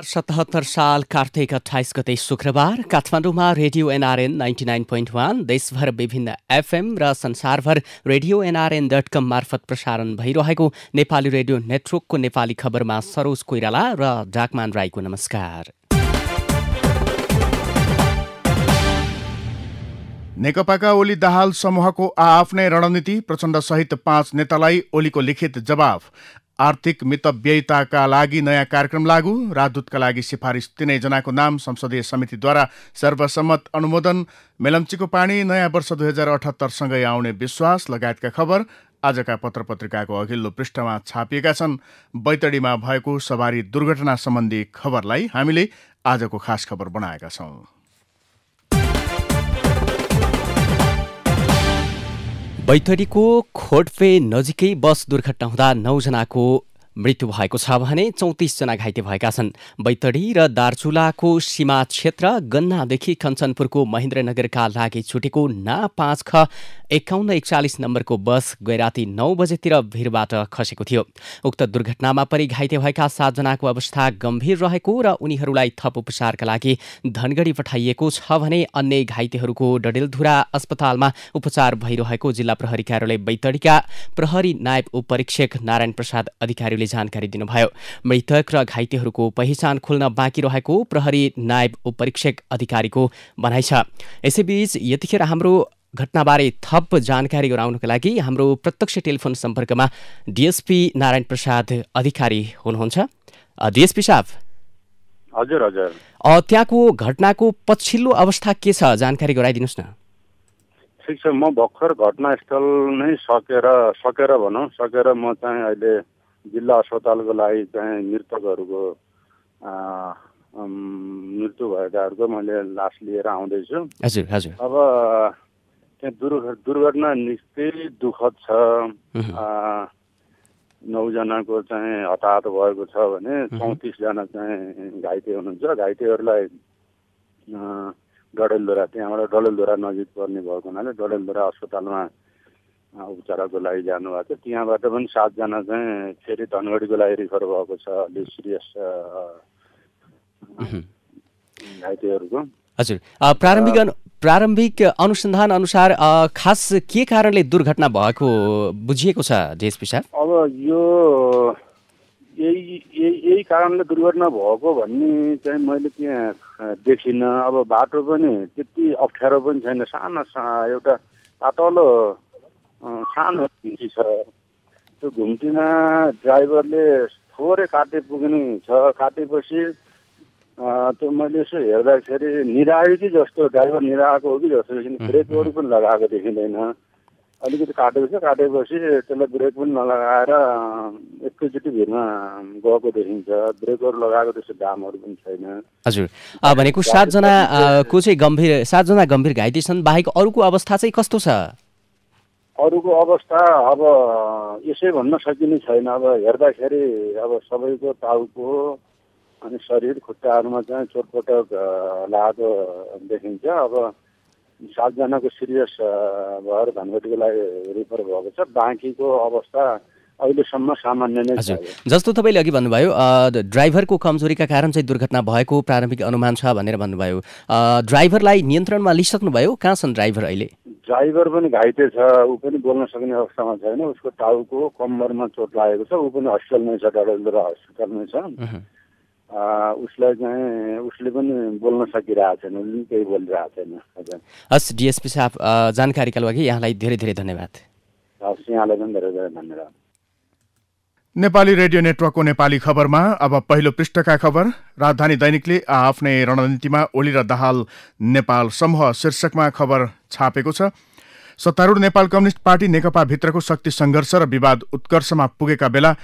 2077 साल कार्तिक 28 गते शुक्रबार काठमाडौँमा रेडियो एनआरएन 99.1 देशभर विभिन्न एफएम र संसारभर रेडियो nrn.com मार्फत प्रसारण भइरहेको नेपाली रेडियो नेटवर्कको नेपाली खबरमा सरोज कोइराला र डाकमान राईको नमस्कार। नेकपाका ओली दाहाल समूहको आफ्नै रणनीति, प्रचण्ड सहित 5 नेतालाई ओलीको लिखित जवाफ। आर्थिक मितव्ययिताका लागि नयाँ कार्यक्रम लागू, राजदूतका लागि सिफारिस 3 जनाको नाम संसदीय समितिद्वारा सर्वसम्मत अनुमोदन, मेलम्चीको पानी नयाँ वर्ष 2078 सँगै आउने विश्वास लगायतका खबर आजका पत्रपत्रिकाको अघिल्लो पृष्ठमा छापिएका छन्। बैतडीमा भएको सवारी दुर्घटना सम्बन्धी खबरलाई हामीले आजको खास खबर बनाएका छौं। बैतडीको खोटफे नजिकै बस दुर्घटना हुँदा 9 जनाको मृत्यु भएको छ भने 34 जना घाइते भएका छन्। बैतडी र दार्चुलाको सीमा क्षेत्र गन्नादेखि कञ्चनपुरको महेन्द्रनगरका लागि छुटेको ना 5ख 5141 नम्बरको बस गैराती 9 बजेतिर भिरबाट खसेको थियो। उक्त दुर्घटनामा परि घाइते भएका 7 जनाको अवस्था गम्भीर रहेको र उनीहरूलाई थप उपचारका लागि धनगढी पठाइएको छ भने अन्य घाइतेहरूको डडेलधुरा अस्पतालमा उपचार भइरहेको जिल्ला प्रहरी कार्यालय बैतडीका प्रहरी नायब उपरीक्षक नारायण प्रसाद अधिकारीले जानकारी दिनुभयो। मृतक र घाइतेहरूको पहिचान खोल्न बाँकी रहेको प्रहरी नायब उपरीक्षक अधिकारीको भनाइ छ। यसैबीच यतिखेर हाम्रो घटनाबारे थप जानकारी गराउनका लागि हाम्रो प्रत्यक्ष टेलिफोन सम्पर्कमा डीएसपी नारायण प्रसाद अधिकारी हुनुहुन्छ। डीएसपी साहब। हजुर हजुर। त्यहाँको घटनाको पछिल्लो अवस्था के छ, जानकारी गराइदिनुहोस् न। ठिक छ, म भर्खर घटनास्थल नै सकेर म चाहिँ अहिले जिल्ला अस्पतालको लागि चाहिँ मृतकहरूको मृत्यु भएकाहरूको मैले लास लिएर आउँदैछु। हजुर हजुर। अब त्यहाँ दुर्घटना निकै दुःखद छ। 9 जनाको चाहिँ हताहत भएको छ भने 34 जना चाहिँ घाइते हुनुहुन्छ। घाइतेहरूलाई डडेलधुरा, त्यहाँबाट डडेलधुरा नजिक पर्ने भएको हुनाले डडेलधुरा अस्पतालमा उपचारको लागि जानुभएको छ। त्यहाँबाट पनि 7 जना चाहिँ फेरि धनगढीको लागि रिफर भएको छ, अलि सिरियस घाइतेहरूको। हजुर। प्रारम्भिक अनुसन्धान अनुसार खास के कारणले दुर्घटना भएको बुझिएको छ डीएसपी साहब? अब यो यही कारणले दुर्घटना भएको भन्ने चाहिँ मैले त्यहाँ देखिनँ। अब बाटो पनि त्यति अप्ठ्यारो पनि छैन, एउटा पातलो सानो घुम्ती छ। त्यो घुम्तीमा ड्राइभरले थोरै काटे पुग्ने छ। काटेपछि त्यो मैले यसो हेर्दाखेरि निरायो कि जस्तो, ड्राइभर निराएको हो कि जस्तो देखिन्छ। ब्रेकहरू पनि लगाएको देखिँदैन। अलिकति काटेपछि त्यसलाई ब्रेक पनि नलगाएर एकैचोटि भिरमा गएको देखिन्छ। ब्रेकहरू लगाएको त्यस्तो दामहरू पनि छैन। हजुर। भनेको 7 जनाको चाहिँ 7 जना गम्भीर घाइते छन्, बाहेक अरूको अवस्था चाहिँ कस्तो छ? अरूको अवस्था अब यसै भन्न सकिने छैन। अब हेर्दाखेरि अब सबैको टाउको अनि शरीर खुट्टाहरूमा चाहिँ चोटपटक लागेको देखिन्छ। अब 7 जनाको सिरियस भएर धनगढीको लागि रिफर भएको छ। बाँकीको अवस्था अहिलेसम्म सामान्य नै छ। जस्तो तपाईँले अघि भन्नुभयो ड्राइभरको कमजोरीका कारण चाहिँ दुर्घटना भएको प्रारम्भिक अनुमान छ भनेर भन्नुभयो। ड्राइभरलाई नियन्त्रणमा लिइसक्नुभयो? कहाँ छन् ड्राइभर अहिले? ड्राइभर पनि घाइते छ, ऊ पनि बोल्न सक्ने अवस्थामा छैन। उसको टाउको कम्मरमा चोट लागेको छ। ऊ पनि हस्पिटलमै छ, डडेलधुरा हस्पिटलमै छ। उसले पनि बोल्न सकिरहेको छैन, उसले केही बोलिरहेको छैन। हस् डीएसपी साहब, जानकारीका लागि यहाँलाई धेरै धेरै धन्यवाद। हस्, यहाँलाई पनि धेरै धेरै धन्यवाद। नेपाली रेडियो नेटवर्कको नेपाली खबरमा अब पहिलो पृष्ठका खबर। राजधानी दैनिकले आफ्नै रणनीतिमा ओली र दाहाल नेपाल समूह शीर्षकमा खबर छापेको छ। सत्तारूढ नेपाल कम्युनिस्ट पार्टी नेकपा भित्रको शक्ति सङ्घर्ष र विवाद उत्कर्षमा पुगेका बेला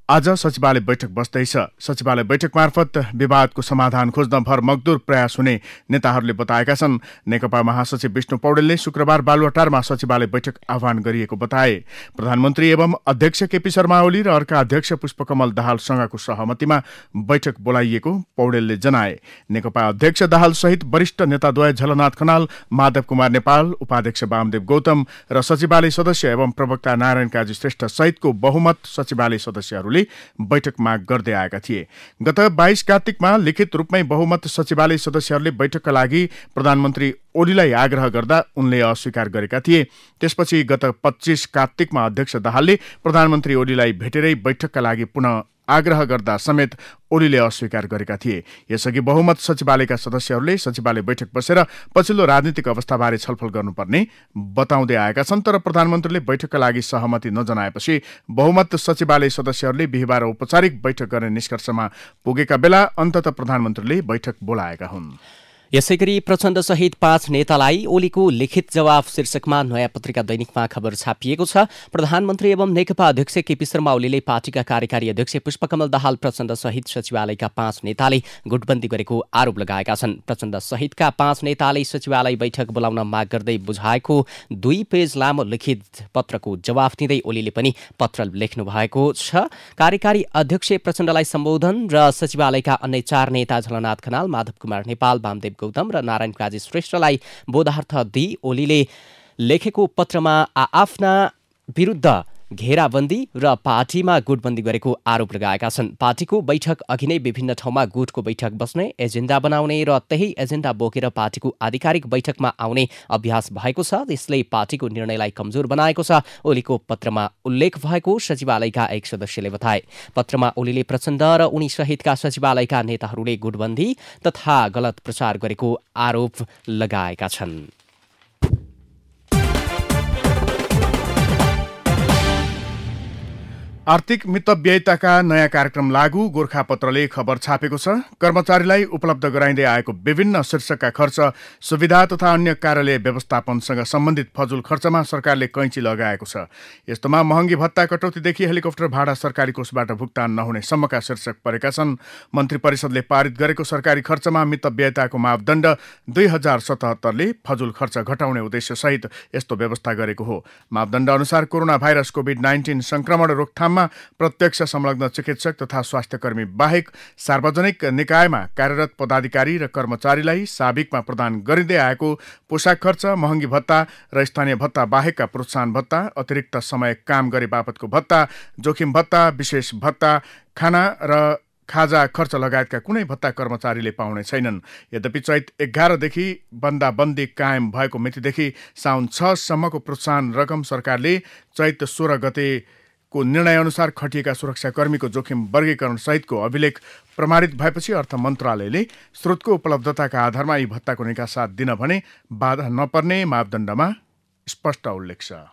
आज सचिवालय बैठक बस्दैछ। सचिवालय बैठक मार्फत विवादको समाधान खोज्न भरमग्दुर प्रयास हुने नेताहरूले बताएका छन्। नेकपा महासचिव विष्णु पौडेलले शुक्रबार बालुवाटारमा सचिवालय बैठक आह्वान गरिएको बताए। प्रधानमन्त्री एवं अध्यक्ष केपी शर्मा ओली र अर्का अध्यक्ष पुष्पकमल दाहालसँगको सहमतिमा बैठक बोलाइएको पौडेलले जनाए। नेकपा अध्यक्ष दाहाल सहित वरिष्ठ नेताद्वय झलनाथ खनाल, माधव कुमार नेपाल, उपाध्यक्ष वामदेव गौतम र सचिवालय सदस्य एवं प्रवक्ता नारायण काजी श्रेष्ठ सहितको बहुमत सचिवालय सदस्यहरूले सदस्यहरूले बैठक माग गर्दै आएका थिए। गत 22 कार्तिकमा लिखित रूपमै बहुमत सचिवालय सदस्यहरूले बैठकका लागि प्रधानमन्त्री ओलीलाई आग्रह गर्दा उनले अस्वीकार गरेका थिए। त्यसपछि गत 25 कार्तिकमा अध्यक्ष दाहालले प्रधानमन्त्री ओलीलाई भेटेरै बैठकका लागि पुनः आग्रह गर्दा समेत ओलीले अस्वीकार गरेका थिए। यसअघि बहुमत सचिवालयका सदस्यहरूले सचिवालय बैठक बसेर पछिल्लो राजनीतिक अवस्थाबारे छलफल गर्नुपर्ने बताउँदै आएका छन्। तर प्रधानमन्त्रीले बैठकका लागि सहमति नजनाएपछि बहुमत सचिवालय सदस्यहरूले बिहिबार औपचारिक बैठक गर्ने निष्कर्षमा पुगेका बेला अन्ततः प्रधानमन्त्रीले बैठक बोलाएका हुन्। यसैगरी प्रचण्डसहित 5 नेतालाई ओलीको लिखित जवाफ शीर्षकमा नयाँ पत्रिका दैनिकमा खबर छापिएको छ। प्रधानमन्त्री एवं नेकपा अध्यक्ष केपी शर्मा ओलीले पार्टीका कार्यकारी अध्यक्ष पुष्पकमल दाहाल प्रचण्डसहित सचिवालयका 5 नेताले गुटबन्दी गरेको आरोप लगाएका छन्। प्रचण्डसहितका 5 नेताले सचिवालय बैठक बोलाउन माग गर्दै बुझाएको 2 पेज लामो लिखित पत्रको जवाफ दिँदै ओलीले पनि पत्र लेख्नु भएको छ। कार्यकारी अध्यक्ष प्रचण्डलाई सम्बोधन र सचिवालयका अन्य 4 नेता झलनाथ खनाल, माधव कुमार नेपाल, वामदेव गौतम र नारायण काजी श्रेष्ठलाई बोधार्थ दिई ओलीले लेखेको पत्रमा आफ्ना विरुद्ध घेराबन्दी र पार्टीमा गुटबन्दी गरेको आरोप लगाएका छन्। पार्टीको बैठक अघि नै विभिन्न ठाउँमा गुटको बैठक बस्ने, एजेन्डा बनाउने र त्यही एजेन्डा बोकेर पार्टीको आधिकारिक बैठकमा आउने अभ्यास भएको छ। यसले पार्टीको निर्णयलाई कमजोर बनाएको छ, ओलीको पत्रमा उल्लेख भएको सचिवालयका एक सदस्यले बताए। पत्रमा ओलीले प्रचण्ड र उनी सहितका सचिवालयका नेताहरूले गुटबन्दी तथा गलत प्रचार गरेको आरोप लगाएका छन्। आर्थिक मितव्ययिताका नयाँ कार्यक्रम लागू गोरखापत्रले खबर छापेको छ। कर्मचारीलाई उपलब्ध गराइँदै आएको विभिन्न शीर्षकका खर्च, सुविधा तथा अन्य कार्यालय व्यवस्थापनसँग सम्बन्धित फजुल खर्चमा सरकारले कैँची लगाएको छ। यस्तोमा महँगी भत्ता कटौतीदेखि हेलिकप्टर भाडा सरकारी कोषबाट भुक्तान नहुने सम्मका शीर्षक परेका छन्। मन्त्री परिषदले पारित गरेको सरकारी खर्चमा मितव्ययिताको मापदण्ड 2077ले फजुल खर्च घटाउने उद्देश्यसहित यस्तो व्यवस्था गरेको हो। मापदण्ड अनुसार कोरोना भाइरस कोभिड-19 संक्रमण रोकथाममा प्रत्यक्ष संलग्न चिकित्सक तथा स्वास्थ्यकर्मी बाहेक सार्वजनिक निकायमा कार्यरत पदाधिकारी र कर्मचारीलाई साबिकमा प्रदान गरिँदै आएको पोसाक खर्च, महँगी भत्ता र स्थानीय भत्ता बाहेकका प्रोत्साहन भत्ता, अतिरिक्त समय काम गरे बापतको भत्ता, जोखिम भत्ता, विशेष भत्ता, खाना र खाजा खर्च लगायतका कुनै भत्ता कर्मचारीले पाउने छैनन्। यद्यपि चैत 11देखि बन्दाबन्दी कायम भएको मितिदेखि साउन 6 सम्मको प्रोत्साहन रकम सरकारले चैत 16 गते को निर्णय अनुसार खटिएका सुरक्षाकर्मीको जोखिम वर्गीकरण सहितको अभिलेख प्रमाणित भएपछि अर्थ मन्त्रालयले स्रोतको उपलब्धताका आधारमा यी भत्ताको निकासा दिन भने बाधा नपर्ने मापदण्डमा स्पष्ट उल्लेख छ।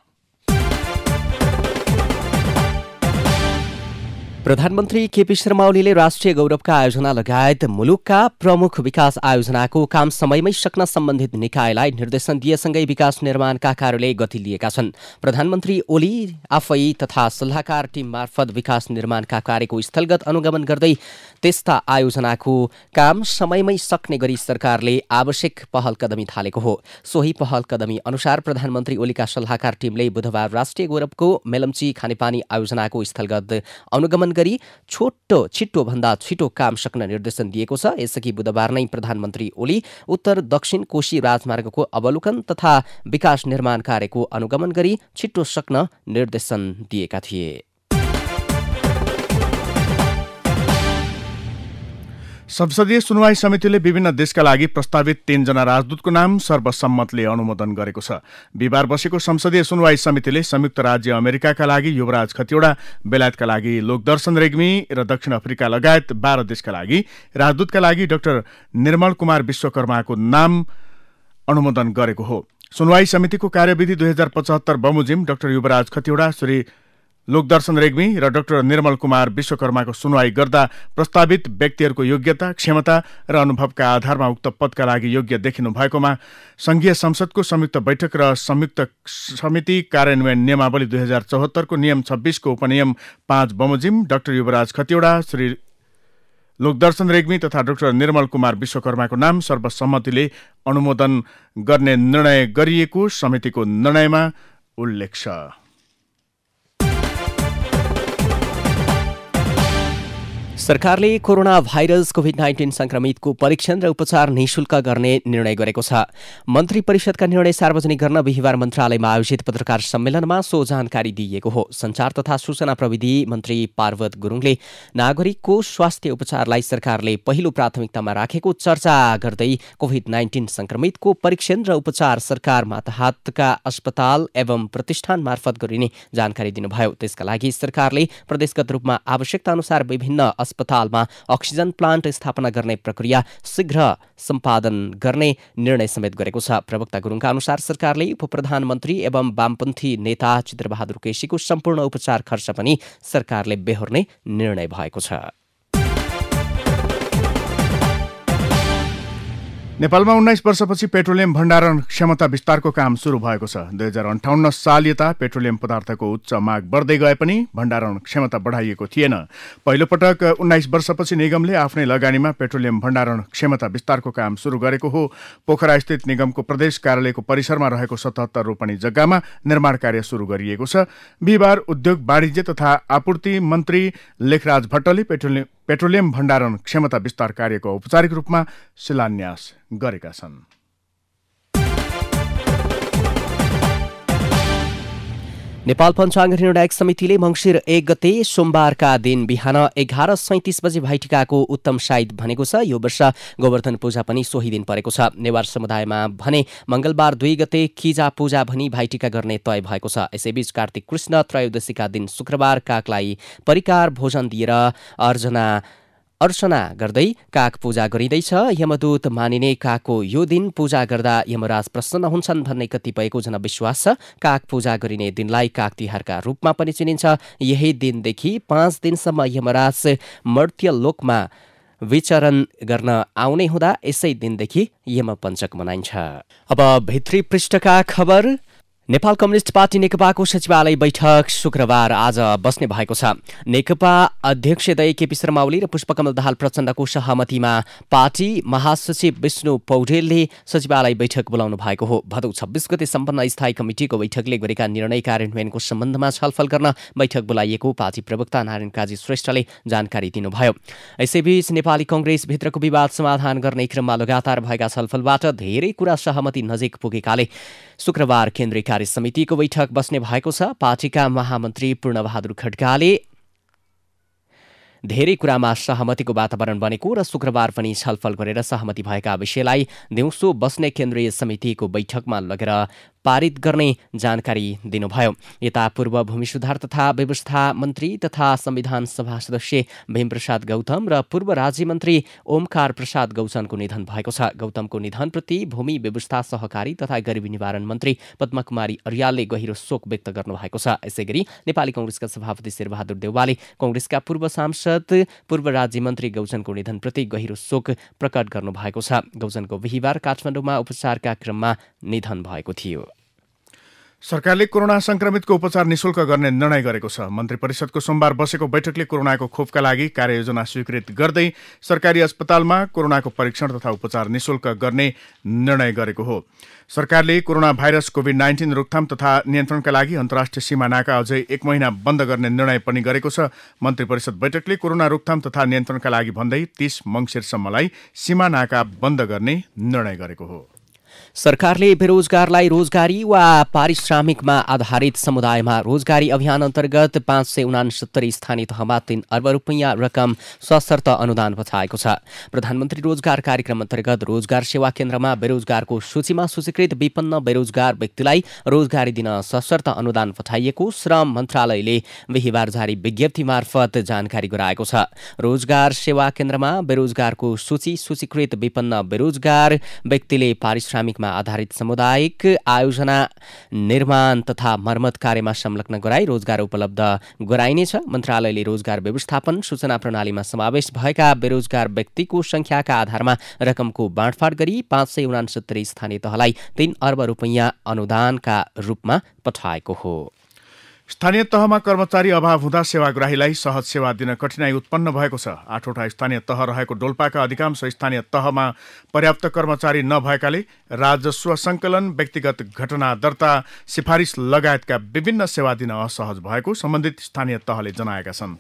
प्रधानमन्त्री केपी शर्मा ओलीले राष्ट्रिय गौरवका आयोजना लगायत मुलुकका प्रमुख विकास आयोजनाको काम समयमै सक्न सम्बन्धित निकायलाई निर्देशन दिएसँगै विकास निर्माणका कार्यले गति लिएका छन्। प्रधानमन्त्री ओली आफै तथा सल्लाहकार टिम मार्फत विकास निर्माणका कार्यको स्थलगत अनुगमन गर्दै त्यस्ता आयोजनाको काम समयमै सक्ने गरी सरकारले आवश्यक पहल कदमी थालेको हो। सोही पहल कदमी अनुसार प्रधानमन्त्री ओलीका सल्लाहकार टिमले बुधबार राष्ट्रिय गौरवको मेलम्ची खानेपानी आयोजनाको स्थलगत अनुगमन गरी छिटो भन्दा छिटो काम सक्न निर्देशन दिएको छ। यसअघि बुधबार नै प्रधानमन्त्री ओली उत्तर दक्षिण कोशी राजमार्गको अवलोकन तथा विकास निर्माण कार्यको अनुगमन गरी छिटो सक्न निर्देशन दिएका थिए। संसदीय सुनवाई समितिले विभिन्न देशका लागि प्रस्तावित 3 जना राजदूतको नाम सर्वसम्मतले अनुमोदन गरेको छ। बिहिबार बसेको संसदीय सुनवाई समितिले संयुक्त राज्य अमेरिकाका लागि युवराज खतिवडा, बेलायतका लागि लोकदर्शन रेग्मी र दक्षिण अफ्रिका लगायत 12 देशका लागि राजदूतका लागि डाक्टर निर्मल कुमार विश्वकर्माको नाम अनुमोदन गरेको हो। सुनवाई समितिको कार्यविधि 2075 बमोजिम डाक्टर युवराज खतिवडा, श्री लोकदर्शन रेग्मी र डाक्टर निर्मल कुमार विश्वकर्माको सुनवाई गर्दा प्रस्तावित व्यक्तिहरूको योग्यता, क्षमता र अनुभवका आधारमा उक्त पदका लागि योग्य देखिनु भएकोमा संघीय संसदको संयुक्त बैठक र संयुक्त समिति कार्यान्वयन नियमावली 2074 को नियम 26 को उपनियम 5 बमोजिम डाक्टर युवराज खतिवडा, श्री लोकदर्शन रेग्मी तथा डाक्टर निर्मल कुमार विश्वकर्माको नाम सर्वसम्मतिले अनुमोदन गर्ने निर्णय गरिएको समितिको निर्णयमा उल्लेख छ। सरकारले कोरोना भाइरस कोभिड-19 संक्रमितको परीक्षण र उपचार निःशुल्क गर्ने निर्णय गरेको छ। मन्त्री परिषदका निर्णय सार्वजनिक गर्न बिहिबार मन्त्रालयमा आयोजित पत्रकार सम्मेलनमा सो जानकारी दिइएको हो। सञ्चार तथा सूचना प्रविधि मन्त्री पार्वत गुरुङले नागरिकको स्वास्थ्य उपचारलाई सरकारले पहिलो प्राथमिकतामा राखेको चर्चा गर्दै कोभिड-19 संक्रमितको परीक्षण र उपचार सरकार मातहतका अस्पताल एवं प्रतिष्ठान मार्फत गरिने जानकारी दिनुभयो। त्यसका लागि सरकारले प्रदेशगत रूपमा आवश्यकता अनुसार विभिन्न अस्पतालमा अक्सिजन प्लान्ट स्थापना गर्ने प्रक्रिया शीघ्र सम्पादन गर्ने निर्णय समेत गरेको छ। प्रवक्ता गुरुङका अनुसार सरकारले उपप्रधानमन्त्री एवं वामपन्थी नेता चित्रबहादुर केसीको सम्पूर्ण उपचार खर्च पनि सरकारले बेहोर्ने निर्णय भएको छ। नेपालमा 19 वर्षपछि पेट्रोलियम भण्डारण क्षमता विस्तारको काम सुरु भएको छ। 2058 साल यता पेट्रोलियम पदार्थको उच्च माग बढ्दै गए पनि भण्डारण क्षमता बढाइएको थिएन। पहिलो पटक 19 वर्षपछि निगमले आफ्नै लगानीमा पेट्रोलियम भण्डारण क्षमता विस्तारको काम सुरु गरेको हो। पोखरा स्थित निगमको प्रदेश कार्यालयको परिसरमा रहेको 77 रोपनी जग्गामा निर्माण कार्य सुरु गरिएको छ। बिहिबार उद्योग वाणिज्य तथा आपूर्ति मन्त्री लेखराज भट्टले पेट्रोलियम भण्डारण क्षमता विस्तार कार्यको औपचारिक रूपमा शिलान्यास गरेका छन्। नेपाल पञ्चाङ्ग निर्णायक समितिले मङ्सिर 1 गते सोमबारका दिन बिहान 11:37 बजे भाइटिकाको उत्तम साइत भनेको छ। यो वर्ष गोवर्धन पूजा पनि सोही दिन परेको छ। नेवार समुदायमा भने मंगलबार 2 गते किजा पूजा भनी भाइटिका गर्ने तय भएको छ। यसैबीच कार्तिक कृष्ण त्रयोदशीका दिन शुक्रबार कागलाई परिकार भोजन दिएर अर्चना गर्दै काग पूजा गरिँदैछ। यमदूत मानिने कागको यो दिन पूजा गर्दा यमराज प्रसन्न हुन्छन् भन्ने कतिपयको जनविश्वास छ। काग पूजा गरिने दिनलाई काग तिहारका रूपमा पनि चिनिन्छ। यही दिनदेखि 5 दिनसम्म यमराज मर्त्यलोकमा विचरण गर्न आउने हुँदा यसै दिनदेखि यमपञ्चक मनाइन्छ। अब भित्री पृष्ठका खबर। नेपाल कम्युनिस्ट पार्टी नेकपाको सचिवालय बैठक शुक्रबार आज बस्ने भएको छ। नेकपा अध्यक्षदय केपी शर्मा ओली र पुष्पकमल दाहाल प्रचण्डको सहमतिमा पार्टी महासचिव विष्णु पौडेलले सचिवालय बैठक बोलाउनु भएको हो। भदौ 26 गते सम्पन्न स्थायी कमिटिको बैठकले गरेका निर्णय कार्यान्वयनको सम्बन्धमा छलफल गर्न बैठक बोलाइएको पार्टी प्रवक्ता नारायण काजी श्रेष्ठले जानकारी दिनुभयो। यसैबीच नेपाली कङ्ग्रेसभित्रको विवाद समाधान गर्ने क्रममा लगातार भएका छलफलबाट धेरै कुरा सहमति नजिक पुगेकाले शुक्रबार केन्द्रीय कार्य समितिको बैठक बस्ने भएको छ। पार्टीका महामन्त्री पूर्णबहादुर खड्काले धेरै कुरामा सहमतिको वातावरण बनेको र शुक्रबार पनि छलफल गरेर सहमति भएका विषयलाई दिउँसो बस्ने केन्द्रीय समितिको बैठकमा लगेर पारित गर्ने जानकारी दिनुभयो। यता पूर्व भूमि सुधार तथा व्यवस्था मन्त्री तथा संविधान सभा सदस्य भीमप्रसाद गौतम र पूर्व राज्य मन्त्री ओमकार प्रसाद गौचनको निधन भएको छ। गौतमको निधनप्रति भूमि व्यवस्था सहकारी तथा गरिबी निवारण मन्त्री पद्मकुमारी अर्यालले गहिरो शोक व्यक्त गर्नुभएको छ। यसैगरी नेपाली कङ्ग्रेसका सभापति शेरबहादुर देउवाले कङ्ग्रेसका पूर्व सांसद पूर्व राज्य मन्त्री गौचनको निधनप्रति गहिरो शोक प्रकट गर्नुभएको छ। गौचनको बिहिबार काठमाडौँमा उपचारका क्रममा निधन भएको थियो। सरकारले कोरोना संक्रमितको उपचार निःशुल्क गर्ने निर्णय गरेको छ। मन्त्री परिषदको सोमबार बसेको बैठकले कोरोनाको खोपका लागि कार्ययोजना स्वीकृत गर्दै सरकारी अस्पतालमा कोरोनाको परीक्षण तथा उपचार निःशुल्क गर्ने निर्णय गरेको हो। सरकारले कोरोना भाइरस कोभिड-19 रोकथाम तथा नियन्त्रणका लागि अन्तर्राष्ट्रिय सीमा नाका अझै 1 महिना बन्द गर्ने निर्णय पनि गरेको छ। मन्त्री परिषद बैठकले कोरोना रोकथाम तथा नियन्त्रणका लागि भन्दै 30 मङ्सिरसम्मलाई सीमा नाका बन्द गर्ने निर्णय गरेको हो। सरकारले बेरोजगारलाई रोजगारी वा पारिश्रमिकमा आधारित समुदायमा रोजगारी अभियान अन्तर्गत 569 स्थानीय तहमा 3 अर्ब रुपैयाँ रकम सशर्त अनुदान पठाएको छ। प्रधानमन्त्री रोजगार कार्यक्रम अन्तर्गत रोजगार सेवा केन्द्रमा बेरोजगारको सूचीमा सूचीकृत विपन्न बेरोजगार व्यक्तिलाई रोजगारी दिन सशर्त अनुदान पठाइएको श्रम मन्त्रालयले बिहिबार जारी विज्ञप्ति मार्फत जानकारी गराएको छ। रोजगार सेवा केन्द्रमा बेरोजगारको सूचीकृत विपन्न बेरोजगार व्यक्तिले पारिश्रमिकमा आधारित सामुदायिक आयोजना निर्माण तथा मर्मत कार्यमा संलग्न गराई रोजगार उपलब्ध गराइनेछ। मन्त्रालयले रोजगार व्यवस्थापन सूचना प्रणालीमा समावेश भएका बेरोजगार व्यक्तिको संख्याका आधारमा रकमको बाँडफाँड गरी 569 स्थानीय तहलाई 3 अर्ब रुपैयाँ अनुदानका रूपमा पठाएको हो। स्थानीय तहमा कर्मचारी अभाव हुँदा सेवाग्राहीलाई सहज सेवा दिन कठिनाई उत्पन्न भएको छ। 8वटा स्थानीय तह रहेको डोल्पाका अधिकांश स्थानीय तहमा पर्याप्त कर्मचारी नभएकाले राजस्व सङ्कलन, व्यक्तिगत घटना दर्ता, सिफारिस लगायतका विभिन्न सेवा दिन असहज भएको सम्बन्धित स्थानीय तहले जनाएका छन्।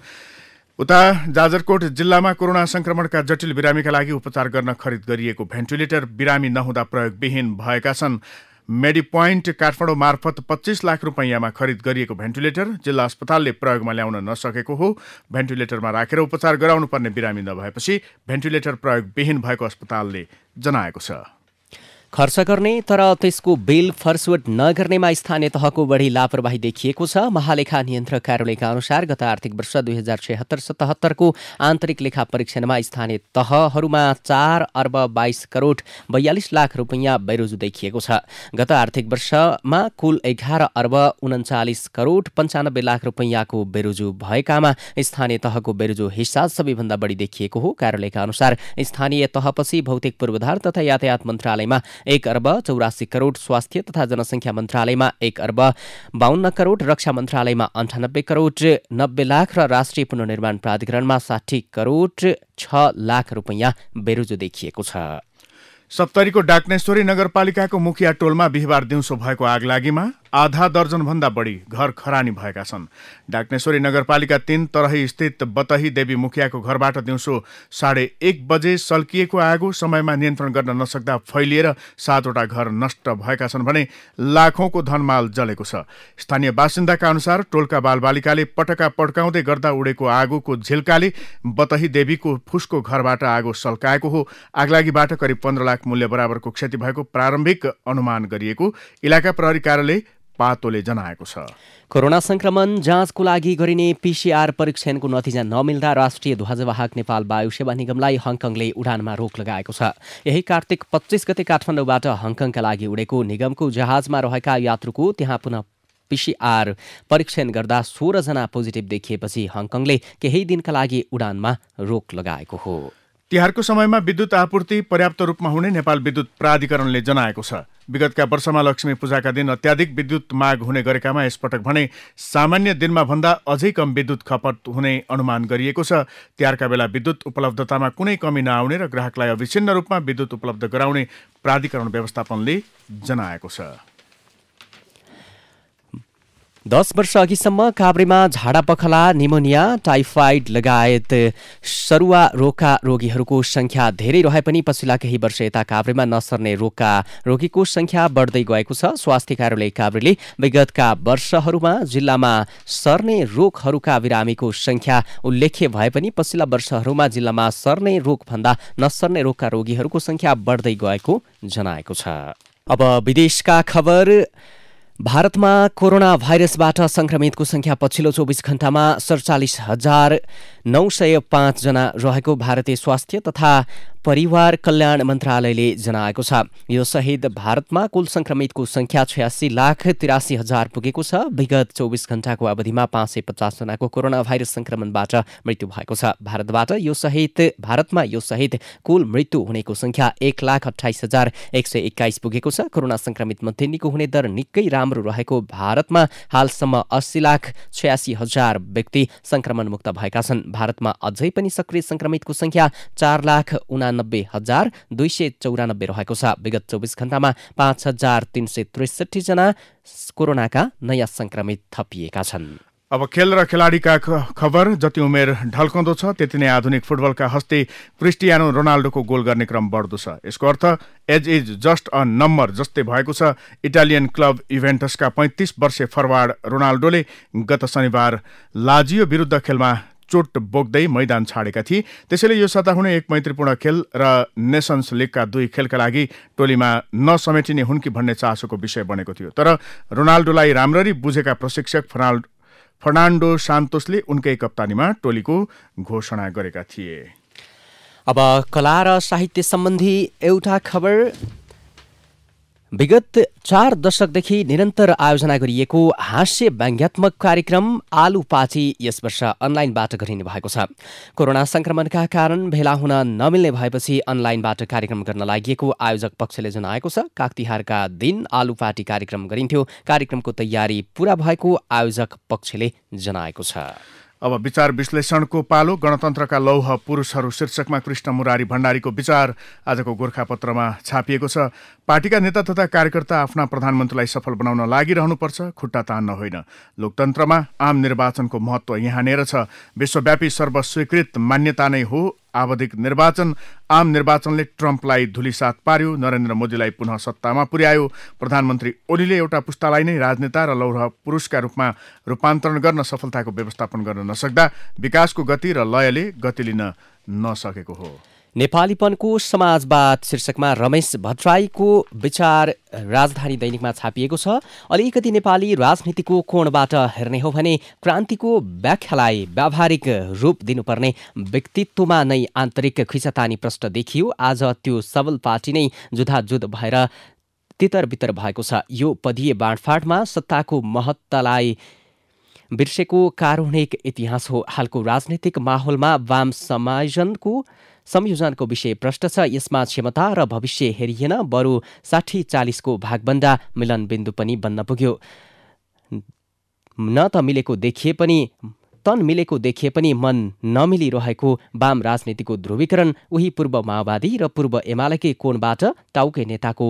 उता जाजरकोट जिल्लामा कोरोना संक्रमणका जटिल बिरामीका लागि उपचार गर्न खरिद गरिएको भेन्टिलेटर बिरामी नहुँदा प्रयोगविहीन भएका छन्। मेडिपोइन्ट काठमाडौँ मार्फत 25 लाख रुपैयाँमा खरिद गरिएको भेन्टिलेटर जिल्ला अस्पतालले प्रयोगमा ल्याउन नसकेको हो। भेन्टिलेटरमा राखेर उपचार गराउनुपर्ने बिरामी नभएपछि भेन्टिलेटर प्रयोगविहीन भएको अस्पतालले जनाएको छ। खर्च गर्ने तर त्यसको बिल फर्सवट नगर्नेमा स्थानीय तहको बढी लापरवाही देखिएको छ। महालेखा नियन्त्रक कार्यालयका अनुसार गत आर्थिक वर्ष 2076-77 आन्तरिक लेखा परीक्षणमा स्थानीय तहहरूमा 4 अर्ब 22 करोड 42 लाख रुपैयाँ बेरोजु देखिएको छ। गत आर्थिक वर्षमा कुल 11 अर्ब 39 करोड 95 लाख रुपैयाँको बेरोजु भएकामा स्थानीय तहको बेरोजु हिस्सा सबैभन्दा बढी देखिएको हो। कार्यालयका अनुसार स्थानीय तहपछि भौतिक पूर्वाधार तथा यातायात मन्त्रालयमा 1 अर्ब 84 करोड, स्वास्थ्य तथा जनसङ्ख्या मन्त्रालयमा 1 अर्ब 52 करोड, रक्षा मन्त्रालयमा 98 करोड 90 लाख र राष्ट्रिय पुनर्निर्माण प्राधिकरणमा 60 करोड 6 लाख रुपैयाँ बेरोजु देखिएको छ। सप्तरीको डाक्नेश्वरी नगरपालिकाको मुखिया टोलमा बिहिबार दिउँसो भएको आगलागीमा आधा दर्जनभन्दा बढी घर खरानी भएका छन्। डाक्नेश्वरी नगरपालिका 3 तरही स्थित बतही देवी मुखियाको घरबाट दिउँसो 1:30 बजे सल्किएको आगो समयमा नियन्त्रण गर्न नसक्दा फैलिएर 7वटा घर नष्ट भएका छन् भने लाखौंको धनमाल जलेको छ। स्थानीय बासिन्दाका अनुसार टोलका बालबालिकाले पटका पड्काउँदै गर्दा उडेको आगोको झिल्काले बतही देवीको फुसको घरबाट आगो सल्काएको हो। आगलागीबाट करिब 15 लाख मूल्य बराबरको क्षति भएको प्रारम्भिक अनुमान गरिएको इलाका प्रहरी कार्यालय पातोले जनाएको छ। कोरोना संक्रमण जाँचको लागि गरिने पीसीआर परीक्षणको नतिजा नमिल्दा राष्ट्रिय ध्वजवाहक नेपाल वायु सेवा निगमलाई हङकङले उडानमा रोक लगाएको छ। यही कार्तिक 25 गते काठमाडौँबाट हङकङका लागि उडेको निगमको जहाजमा रहेका यात्रुको त्यहाँ पुनः पीसीआर परीक्षण गर्दा 16 जना पोजिटिभ देखिएपछि हङकङले केही दिनका लागि उडानमा रोक लगाएको हो। तिहारको समयमा विद्युत आपूर्ति पर्याप्त रूपमा हुने नेपाल विद्युत प्राधिकरणले जनाएको छ। विगतका वर्षमा लक्ष्मी पूजाका दिन अत्याधिक विद्युत माग हुने गरेकामा यसपटक भने सामान्य दिनमा भन्दा अझै कम विद्युत खपत हुने अनुमान गरिएको छ। तिहारका बेला विद्युत उपलब्धतामा कुनै कमी नआउने र ग्राहकलाई अविच्छिन्न रूपमा विद्युत उपलब्ध गराउने प्राधिकरण व्यवस्थापनले जनाएको छ। 10 वर्ष अघिसम्म काभ्रेमा झाडा पखला, निमोनिया, टाइफाइड लगायत सरुवा रोगका रोगीहरूको संख्या धेरै रहे पनि पछिल्ला केही वर्ष यता काभ्रेमा नसर्ने रोगका रोगीको संख्या बढ्दै गएको छ। स्वास्थ्य कार्यालय काभ्रेले विगतका वर्षहरूमा जिल्लामा सर्ने रोगहरूका बिरामीको संख्या उल्लेख्य भए पनि पछिल्ला वर्षहरूमा जिल्लामा सर्ने रोगभन्दा नसर्ने रोगका रोगीहरूको संख्या बढ्दै गएको जनाएको छ। अब विदेशका खबर। भारतमा कोरोना भाइरसबाट संक्रमितको संख्या पछिल्लो 24 घण्टामा 47,905 जना रहेको भारतीय स्वास्थ्य तथा परिवार कल्याण मन्त्रालयले जनाएको छ। यो सहित भारतमा कुल संक्रमितको संख्या 86,83,000 पुगेको छ। विगत 24 घण्टाको अवधिमा 550 जनाको कोरोना भाइरस संक्रमणबाट मृत्यु भएको छ। भारतमा यो सहित कुल मृत्यु हुनेको संख्या 1,28,121 पुगेको छ। कोरोना संक्रमित मध्ये निको हुने दर निकै राम्रो रहेको भारतमा हालसम्म 80,86,000 व्यक्ति संक्रमण मुक्त भएका छन्। भारतमा अझै पनि सक्रिय संक्रमितको संख्या 4,89,294 रहेको छ। विगत 24 घण्टामा 5,363 जना कोरोनाका नयाँ संक्रमित थपिएका छन्। अब खेल र खेलाडीका खबर। जति उमेर ढल्कँदो छ त्यति नै आधुनिक फुटबलका हस्ती क्रिस्टियानो रोनाल्डोको गोल गर्ने क्रम बढ्दो छ। यसको अर्थ age is just a number जस्तै भएको छ। इटालियन क्लब युभेन्टसका 35 वर्षीय फरवार्ड रोनाल्डोले गत शनिबार लाजियो विरुद्ध खेलमा चोट बोक्दै मैदान छाडेका थिए। त्यसैले यो साता हुने एक मैत्रीपूर्ण खेल र नेसन्स लिगका 2 खेलका लागि टोलीमा नसमेटिने हुन् कि भन्ने चासोको विषय बनेको थियो। तर रोनाल्डोलाई राम्ररी बुझेका प्रशिक्षक फर्नान्डो सान्तोसले उनकै कप्तानीमा टोलीको घोषणा गरेका थिए। अब कला र साहित्य सम्बन्धी एउटा खबर। विगत 4 दशकदेखि निरन्तर आयोजना गरिएको हास्य व्यङ्ग्यात्मक कार्यक्रम आलु पार्टी यस वर्ष अनलाइनबाट गरिने भएको छ। कोरोना संक्रमणका कारण भेला हुन नमिल्ने भएपछि अनलाइनबाट कार्यक्रम गर्न लागि आयोजक पक्षले जनाएको छ। काग तिहारका दिन आलु पार्टी कार्यक्रम गरिन्थ्यो। कार्यक्रमको तयारी पूरा भएको आयोजक पक्षले जनाएको छ। अब विचार विश्लेषणको पालो। गणतन्त्रका लौह पुरुषहरू शीर्षकमा कृष्ण मुरारी भण्डारीको विचार आजको गोर्खापत्रमा छापिएको छ। पार्टीका नेता तथा कार्यकर्ता आफ्ना प्रधानमन्त्रीलाई सफल बनाउन लागिरहनुपर्छ, खुट्टा तान्न होइन। लोकतन्त्रमा आम निर्वाचनको महत्त्व यहाँनेर छ। विश्वव्यापी सर्वस्वीकृत मान्यता नै हो आवधिक निर्वाचन। आम निर्वाचनले ट्रम्पलाई धुलिसात पार्यो, नरेन्द्र मोदीलाई पुनः सत्तामा पुर्यायो। प्रधानमन्त्री ओलीले एउटा पुस्तालाई नै राजनेता र लौह पुरुषका रूपमा रूपान्तरण गर्न सफलताको व्यवस्थापन गर्न नसक्दा विकासको गति र लयले गति लिन नसकेको हो। नेपालीपनको समाजवाद शीर्षकमा रमेश भट्टराईको विचार राजधानी दैनिकमा छापिएको छ। अलिकति नेपाली राजनीतिको कोणबाट हेर्ने हो भने क्रान्तिको व्याख्यालाई व्यावहारिक रूप दिनुपर्ने व्यक्तित्वमा नै आन्तरिक खिचातानी प्रष्ट देखियो। आज त्यो सबल पार्टी नै जुधाजुध भएर तितर-बितर भएको छ। यो पदीय बाँडफाँडमा सत्ताको महत्तालाई बिर्सेको कारुणिक इतिहास हो। हालको राजनीतिक माहौलमा वाम संयोजनको विषय प्रष्ट छ। यसमा क्षमता र भविष्य हेरिएन, बरु 60-40 को भागबन्दा मिलन बिन्दु पनि बन्न पुग्यो। न त मिलेको देखिए पनि मन नमिलिरहेको वाम राजनीतिको ध्रुवीकरण उही पूर्व माओवादी र पूर्व एमालेकै कोणबाट टाउके नेताको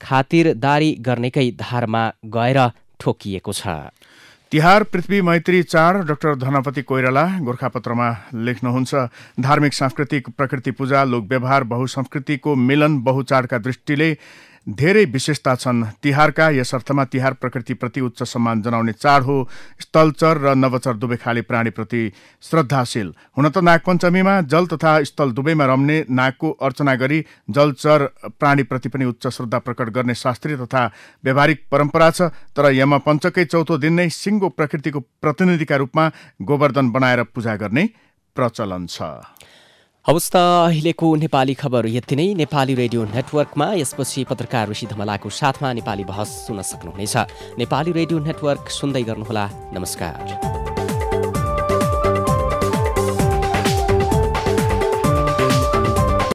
खातिरदारी गर्नेकै धारमा गएर ठोकिएको छ। तिहार पृथ्वी मैत्री चाड डाक्टर धनपति कोइराला गोर्खापत्रमा लेख्नुहुन्छ। धार्मिक सांस्कृतिक प्रकृति पूजा लोकव्यवहार बहुसंस्कृतिको मिलन बहुचाडका दृष्टिले धेरै विशेषता छन्। तिहारका यस अर्थमा तिहार प्रकृतिप्रति उच्च सम्मान जनाउने चाड हो। स्थलचर र नवचर दुवै खाले प्राणीप्रति श्रद्धाशील हुन त नागपञ्चमीमा जल तथा स्थल दुवैमा रम्ने नागको अर्चना गरी जलचर प्राणीप्रति पनि उच्च श्रद्धा प्रकट गर्ने शास्त्रीय तथा व्यावहारिक परम्परा छ। तर यमपञ्चकै चौथो दिन नै सिङ्गो प्रकृतिको प्रतिनिधिका रूपमा गोवर्धन बनाएर पूजा गर्ने प्रचलन छ। हवस् त अहिलेको नेपाली खबर यति नै। नेपाली रेडियो नेटवर्कमा यसपछि पत्रकार ऋषि धमलाको साथमा नेपाली बहस सुन्न सक्नुहुनेछ। नेपाली रेडियो नेटवर्क सुन्दै गर्नुहोला। नमस्कार।